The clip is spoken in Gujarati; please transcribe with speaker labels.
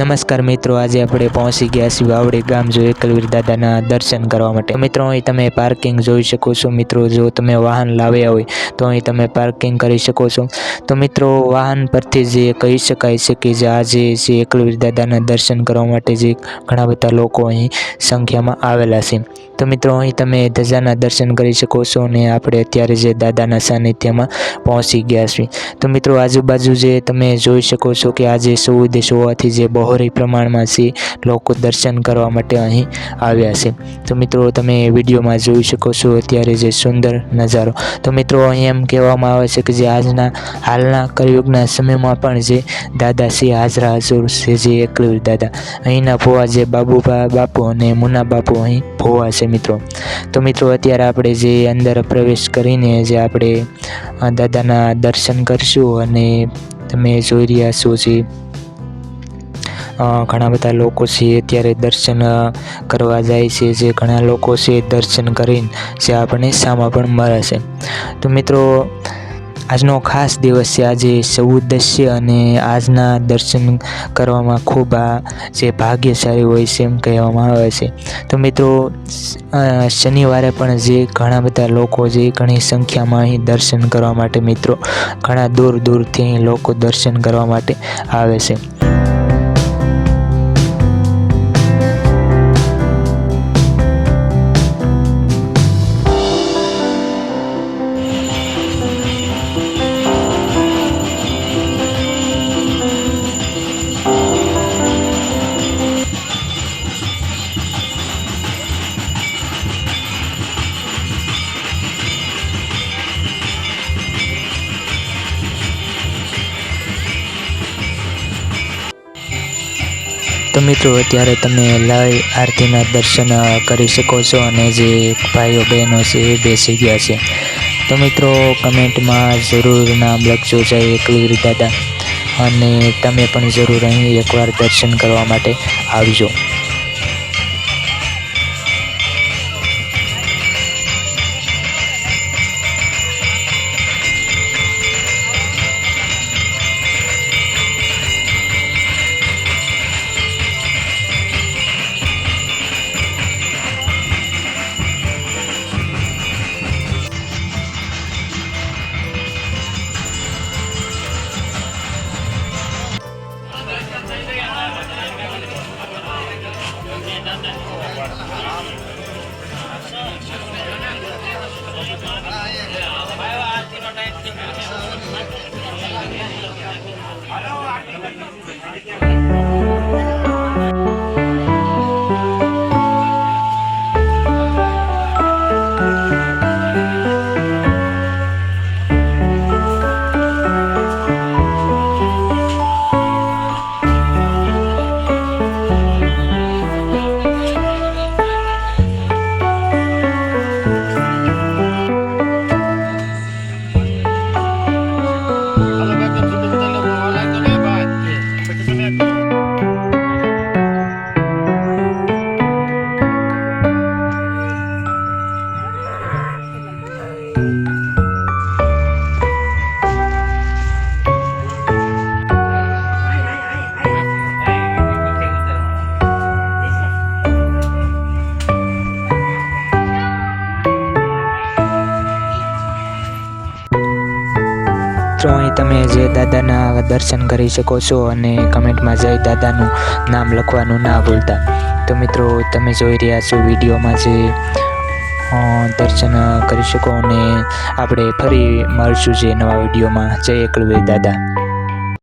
Speaker 1: નમસ્કાર મિત્રો, આજે આપણે પહોંચી ગયા છીએ વાવડી ગામ જો એકલવીર દાદાના દર્શન કરવા માટે। મિત્રો અહીં તમે પાર્કિંગ જોઈ શકો છો। મિત્રો જો તમે વાહન લાવ્યા હોય તો અહીં તમે પાર્કિંગ કરી શકો છો। તો મિત્રો વાહન પરથી જે કહી શકાય છે કે જે આજે જે એકલવીર દાદાના દર્શન કરવા માટે જે ઘણા બધા લોકો અહીં સંખ્યામાં આવેલા છે। તો મિત્રો અહીં તમે ધજાના દર્શન કરી શકો છો અને આપણે અત્યારે જે દાદાના સાનિધ્યમાં પહોંચી ગયા છીએ। તો મિત્રો આજુબાજુ જે તમે જોઈ શકો છો કે આજે સૌદ હોવાથી જે બહોળી પ્રમાણમાં છે લોકો દર્શન કરવા માટે અહીં આવ્યા છે। તો મિત્રો તમે વિડીયોમાં જોઈ શકો છો અત્યારે જે સુંદર નજારો। તો મિત્રો અહીં એમ કહેવામાં આવે છે કે જે હાલના કળિયુગના સમયમાં પણ જે દાદા છે હાજરા હજુર છે જે એકલવીર દાદા। અહીંના ભોવા જે બાબુભા બાપુ અને મુના બાપુ અહીં ભોવા છે મિત્રો। તો મિત્રો અત્યારે આપણે જે અંદર પ્રવેશ કરીને જે આપણે દાદાના દર્શન કરશું અને તમે જોઈ રહ્યા છો જે ઘણા બધા લોકો છે અત્યારે દર્શન કરવા જાય છે। જે ઘણા લોકો છે દર્શન કરીને જે આપણને સામા પણ મળે છે। તો મિત્રો આજનો ખાસ દિવસ છે, આજે 14 છે અને આજના દર્શન કરવામાં ખૂબ જે ભાગ્યશાળી હોય છે એમ કહેવામાં આવે છે। તો મિત્રો શનિવારે પણ જે ઘણા બધા લોકો જે ઘણી સંખ્યામાં અહીં દર્શન કરવા માટે મિત્રો ઘણા દૂર દૂરથી અહીં લોકો દર્શન કરવા માટે આવે છે। તો મિત્રો અત્યારે તમે લાઈવ આરતીના દર્શન કરી શકો છો અને જે ભાઈઓ બહેનો છે એ બેસી ગયા છે। તો મિત્રો કમેન્ટમાં જરૂર નામ લખજો જય એકલવીર દાદા અને તમે પણ જરૂર અહીં એકવાર દર્શન કરવા માટે આવજો। તો અહીં તમે જે દાદાના દર્શન કરી શકો છો અને કમેન્ટમાં જય દાદાનું નામ લખવાનું ના ભૂલતા। તો મિત્રો તમે જોઈ રહ્યા છો વિડીયોમાં જે દર્શન કરી શકો અને આપણે ફરી મળશું જે નવા વિડીયોમાં। જય એકલવીર દાદા।